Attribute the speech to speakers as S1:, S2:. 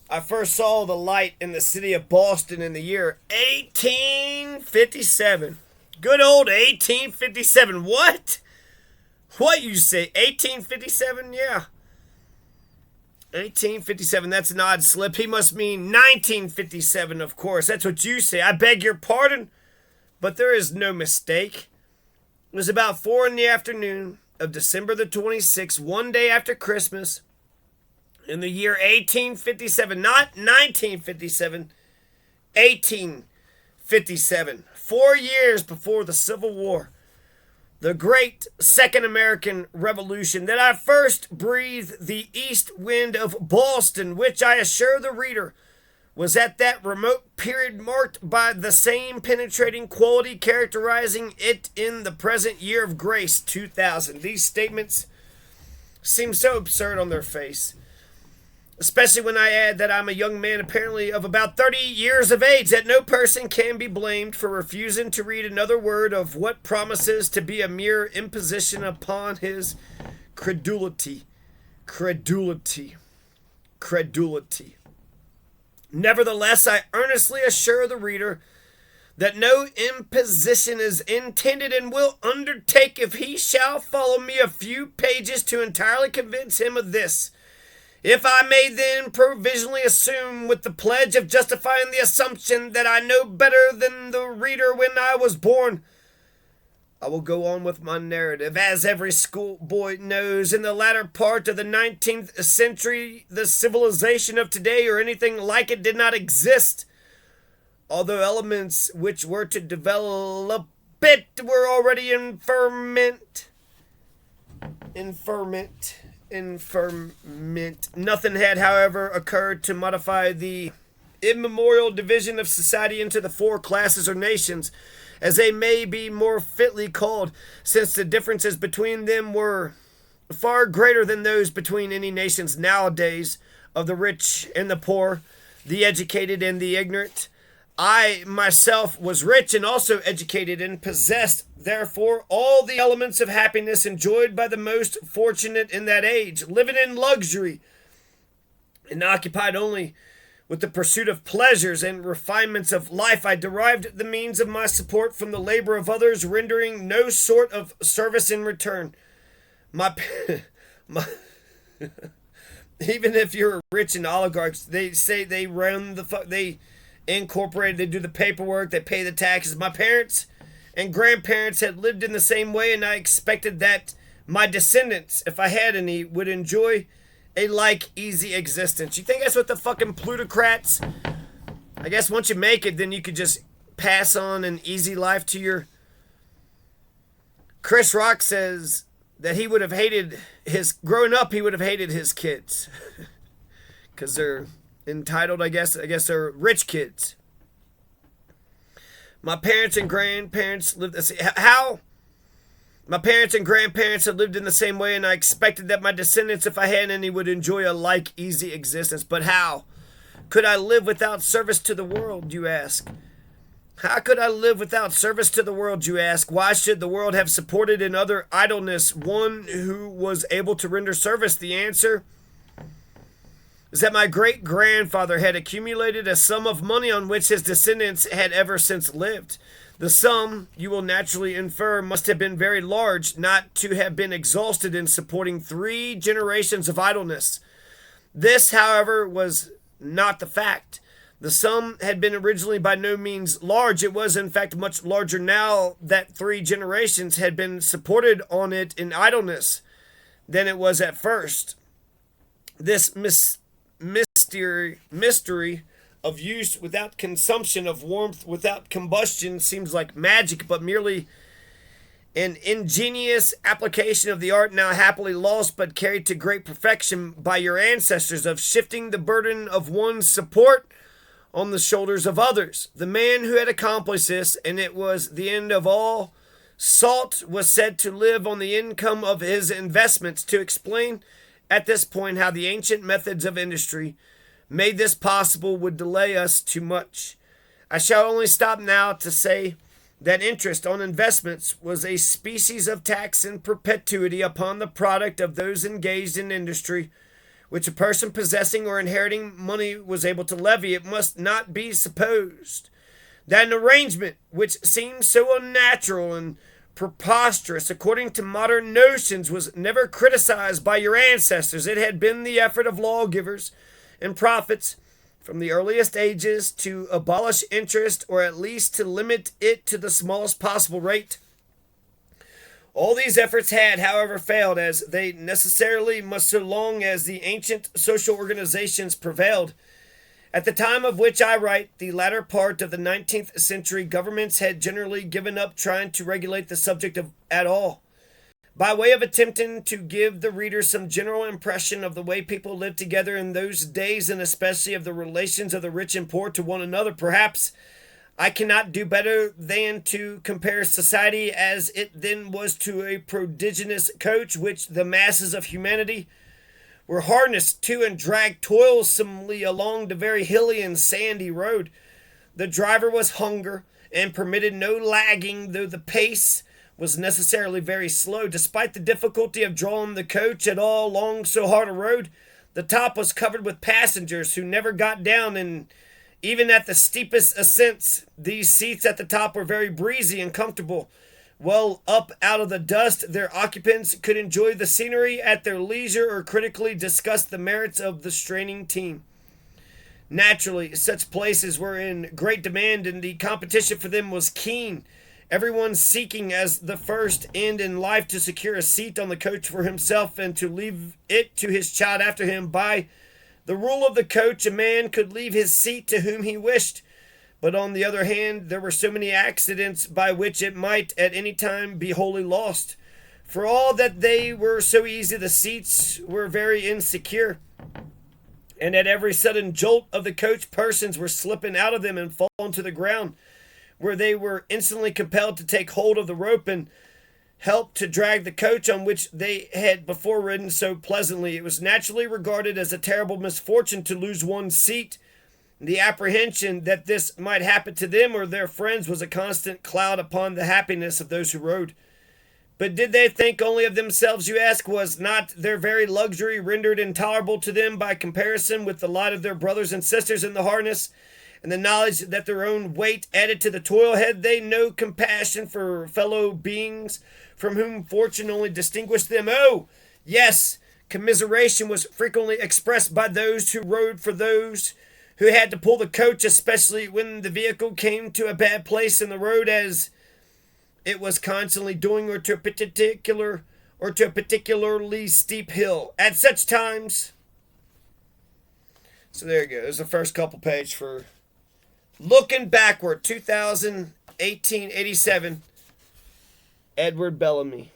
S1: I first saw the light in the city of Boston in the year 1857. Good old 1857. What? What you say? 1857? Yeah. 1857. That's an odd slip. He must mean 1957, of course. That's what you say. I beg your pardon, but there is no mistake. It was about 4 in the afternoon of December the 26th, one day after Christmas, in the year 1857, not 1957, 1857, 4 years before the Civil War, the great Second American Revolution, that I first breathed the east wind of Boston, which I assure the reader was at that remote period marked by the same penetrating quality characterizing it in the present year of grace 2000. These statements seem so absurd on their face, especially when I add that I'm a young man apparently of about 30 years of age, that no person can be blamed for refusing to read another word of what promises to be a mere imposition upon his credulity. Credulity. Credulity. Nevertheless, I earnestly assure the reader that no imposition is intended, and will undertake, if he shall follow me a few pages, to entirely convince him of this. If I may then provisionally assume, with the pledge of justifying the assumption, that I know better than the reader when I was born, I will go on with my narrative. As every schoolboy knows, in the latter part of the 19th century, the civilization of today, or anything like it, did not exist, although elements which were to develop it were already in ferment. Nothing had, however, occurred to modify the immemorial division of society into the four classes or nations, as they may be more fitly called, since the differences between them were far greater than those between any nations nowadays, of the rich and the poor, the educated and the ignorant. I myself was rich and also educated, and possessed, therefore, all the elements of happiness enjoyed by the most fortunate in that age, living in luxury, and occupied only with the pursuit of pleasures and refinements of life. I derived the means of my support from the labor of others, rendering no sort of service in return. My even if you're rich and oligarchs, they say they run they incorporate, they do the paperwork, they pay the taxes. My parents and grandparents had lived in the same way, and I expected that my descendants, if I had any, would enjoy a like easy existence. You think that's what the fucking plutocrats? I guess once you make it, then you could just pass on an easy life to your... Chris Rock says that he would have hated his... Growing up, he would have hated his kids. Because they're entitled, I guess. I guess they're rich kids. My parents and grandparents lived... How... My parents and grandparents had lived in the same way, and I expected that my descendants, if I had any, would enjoy a like easy existence. But how could I live without service to the world, you ask? How could I live without service to the world, you ask? Why should the world have supported in utter idleness one who was able to render service? The answer is that my great-grandfather had accumulated a sum of money on which his descendants had ever since lived. The sum, you will naturally infer, must have been very large, not to have been exhausted in supporting 3 generations of idleness. This, however, was not the fact. The sum had been originally by no means large. It was, in fact, much larger now that 3 generations had been supported on it in idleness than it was at first. This mystery of use without consumption, of warmth without combustion, seems like magic, but merely an ingenious application of the art now happily lost, but carried to great perfection by your ancestors, of shifting the burden of one's support on the shoulders of others. The man who had accomplished this, and it was the end of all salt, was said to live on the income of his investments. To explain at this point how the ancient methods of industry made this possible would delay us too much. I shall only stop now to say that interest on investments was a species of tax in perpetuity upon the product of those engaged in industry, which a person possessing or inheriting money was able to levy, it must not be supposed that an arrangement which seems so unnatural and preposterous according to modern notions was never criticized by your ancestors. It had been the effort of lawgivers and prophets from the earliest ages to abolish interest, or at least to limit it to the smallest possible rate. All these efforts had, however, failed, as they necessarily must so long as the ancient social organizations prevailed. At the time of which I write, the latter part of the 19th century, governments had generally given up trying to regulate the subject at all. By way of attempting to give the reader some general impression of the way people lived together in those days, and especially of the relations of the rich and poor to one another, perhaps I cannot do better than to compare society as it then was to a prodigious coach which the masses of humanity were harnessed to and dragged toilsomely along the very hilly and sandy road. The driver was hunger and permitted no lagging, though the pace was necessarily very slow. Despite the difficulty of drawing the coach at all along so hard a road, the top was covered with passengers who never got down, and even at the steepest ascents, these seats at the top were very breezy and comfortable. Well up out of the dust, their occupants could enjoy the scenery at their leisure or critically discuss the merits of the straining team. Naturally, such places were in great demand, and the competition for them was keen. Everyone seeking as the first end in life to secure a seat on the coach for himself and to leave it to his child after him. By the rule of the coach, a man could leave his seat to whom he wished. But on the other hand, there were so many accidents by which it might at any time be wholly lost. For all that they were so easy, the seats were very insecure. And at every sudden jolt of the coach, persons were slipping out of them and falling to the ground, where they were instantly compelled to take hold of the rope and help to drag the coach on which they had before ridden so pleasantly. It was naturally regarded as a terrible misfortune to lose one's seat. The apprehension that this might happen to them or their friends was a constant cloud upon the happiness of those who rode. But did they think only of themselves, you ask? Was not their very luxury rendered intolerable to them by comparison with the lot of their brothers and sisters in the harness, and the knowledge that their own weight added to the toil? Had they no compassion for fellow beings from whom fortune only distinguished them? Oh, yes, commiseration was frequently expressed by those who rode for those who had to pull the coach, especially when the vehicle came to a bad place in the road, as it was constantly doing, or to a particularly steep hill. At such times, so there you go. There's the first couple page for Looking Backward, 2018-87, Edward Bellamy.